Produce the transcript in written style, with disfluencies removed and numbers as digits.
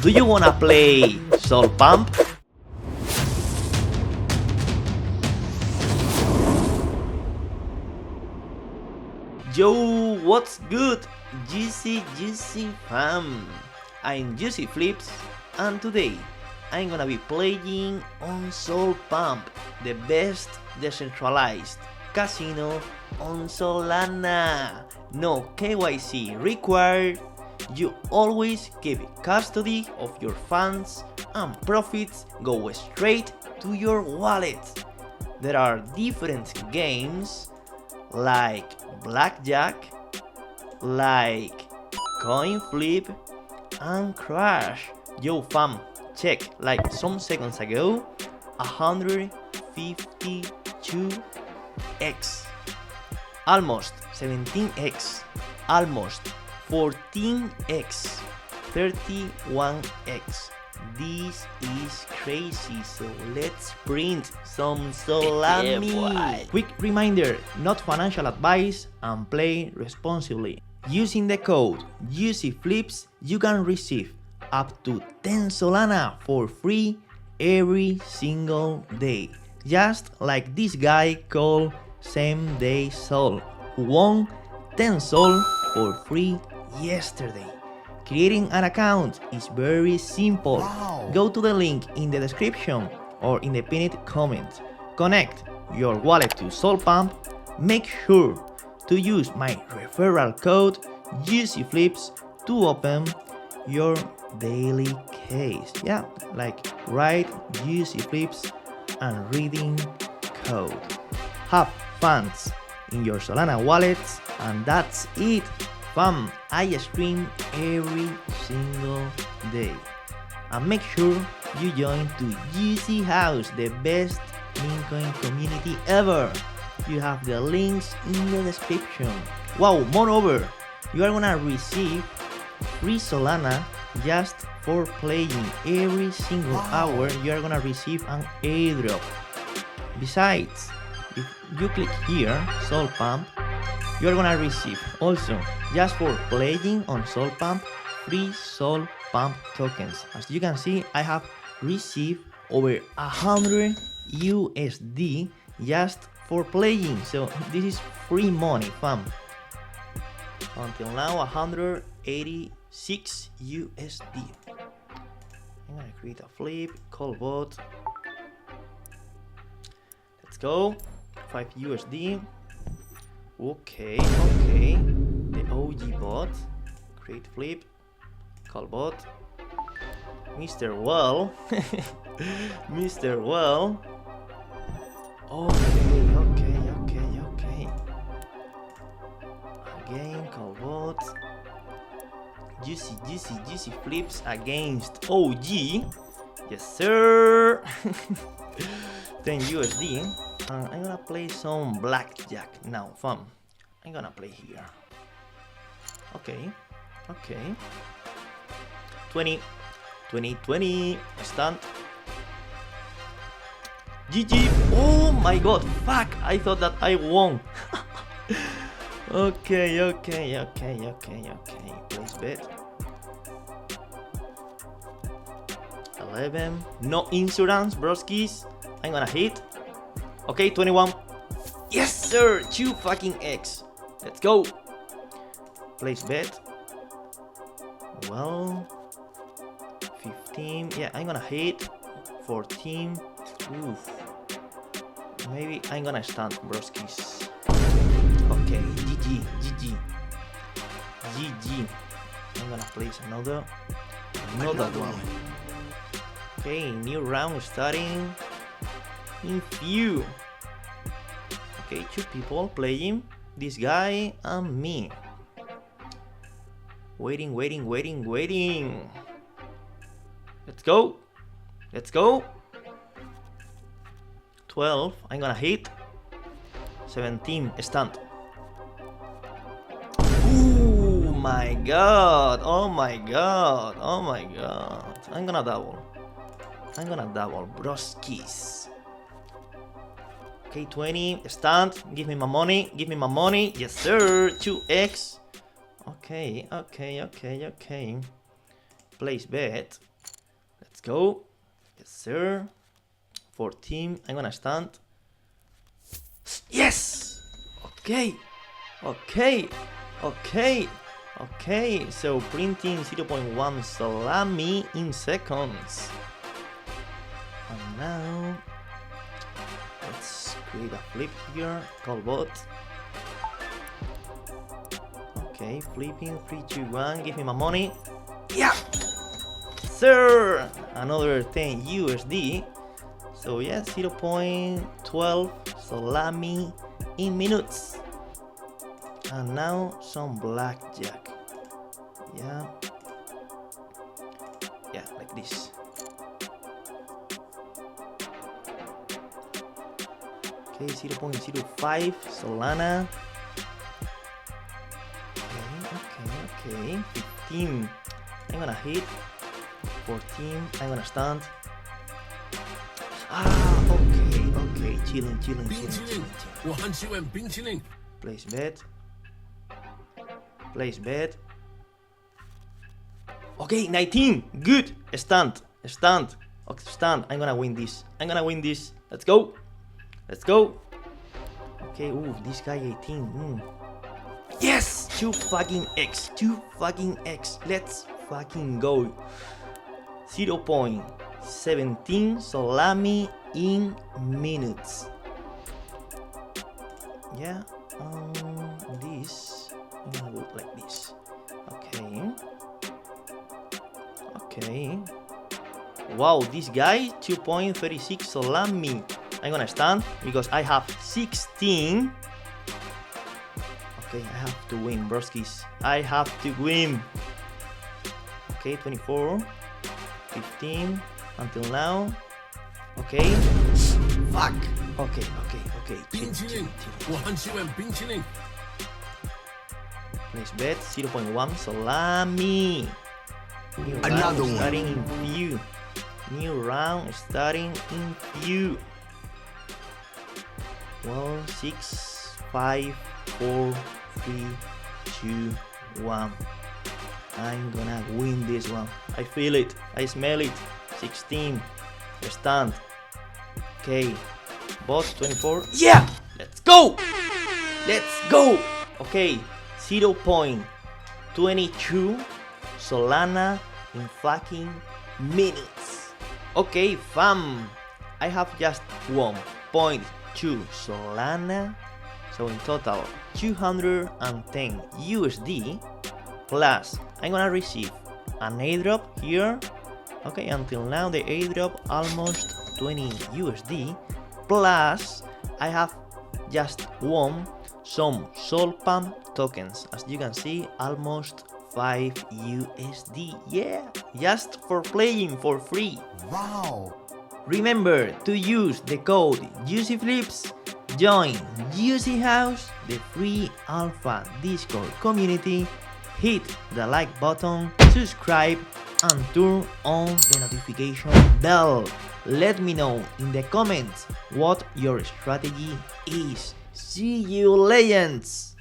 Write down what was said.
Do you wanna play SolPump? Yo, what's good? Juicy fam. I'm JUICYFLIPS and today I'm gonna be playing on SolPump, the best decentralized casino on Solana. No KYC required. You always keep custody of your funds and profits go straight to your wallet. There are different games like blackjack, like coin flip and crash. Yo fam, check, like some seconds ago, 152x, almost 17x, almost 14x, 31x. This is crazy, so let's print some Solana. Quick reminder, not financial advice and play responsibly. Using the code JUICYFLIPS, you can receive up to 10 Solana for free every single day. Just like this guy called Same Day Sol, who won 10 Sol for free yesterday. Creating an account is very simple. Wow. Go to the link in the description or in the pinned comment. Connect your wallet to SolPump. Make sure to use my referral code JUICYFLIPS to open your daily case. Yeah, like write JUICYFLIPS and reading code. Have funds in your Solana wallets, and that's it. Fam, I stream every single day. And make sure you join to Juicy House, the best meme coin community ever. You have the links in the description. Wow, moreover, you are gonna receive free Solana just for playing. Every single hour you are gonna receive an airdrop. Besides, if you click here, SolPump, you are gonna receive also, just for playing on SolPump, free SolPump tokens. As you can see, I have received over 100 USD just for playing, so this is free money, fam. Until now, 186 USD. I'm gonna create a flip, call bot. Let's go, 5 USD. Okay, the OG bot, create flip, call bot, Mr. Well, Mr. Well. Okay. Again, call bot, JUICYFLIPS against OG. Yes sir. 10 USD. I'm gonna play some blackjack now, fam. I'm gonna play here. Okay. 20, stand. GG. Oh my god, fuck, I thought that I won. Okay. Place bet. 11. No insurance, broskis. I'm gonna hit. Okay, 21. Yes, sir. 2 fucking X. Let's go. Place bet. Well, 15. Yeah, I'm gonna hit. 14. Oof. Maybe I'm gonna stand, broskis. Okay, GG. I'm gonna place another one. Okay, new round starting in few. Okay, 2 people playing, this guy and me. Waiting. Let's go. 12, I'm gonna hit. 17, stand. Oh my god. I'm gonna double, broskis. Okay, 20, stand, give me my money, yes sir, 2x. Okay. Place bet. Let's go. Yes, sir. 14. I'm gonna stand. Yes! Okay. Okay. Okay. Okay. So printing 0.1 salami in seconds. And now let's create a flip here. Call bot. Okay, flipping 3, 2, 1. Give me my money. Yeah! Sir! Another 10 USD. So yeah, 0.12 salami in minutes. And now some blackjack. Yeah. Yeah, like this. Okay, 0.05 Solana. Okay. 15. I'm gonna hit. 14. I'm gonna stand. Okay. Chilling. Place bet. Okay, 19. Good. Stand. Okay, stand. I'm gonna win this. Let's go. Okay, ooh, this guy 18. Yes! 2 fucking X. Let's fucking go. 0.17 salami in minutes. Yeah, this I'm gonna look like this. Okay. Wow, this guy 2.36 salami. I'm gonna stand because I have 16. Okay, I have to win, broskis. I have to win. Okay, 24. 15 until now. Okay. Fuck. Okay. Chilling. Place bet 0.1 salami. Another one. Starting in few. New round starting in few. Well, 6, 5, 4, 3, 2, 1. I'm gonna win this one. I feel it. I smell it. 16. Stand. Okay. Bot 24. Yeah! Let's go! Okay. 0.22 Solana in fucking minutes. Okay, fam. I have just 1.2 Solana. So in total, 210 USD. Plus, I'm gonna receive an airdrop here. Okay, until now the airdrop almost 20 USD. Plus, I have just won some SolPump tokens. As you can see, almost 5 USD. Yeah, just for playing for free. Wow! Remember to use the code JUICYFLIPS. Join Juicy House, the free alpha Discord community. Hit the like button, subscribe, and turn on the notification bell. Let me know in the comments what your strategy is. See you, legends!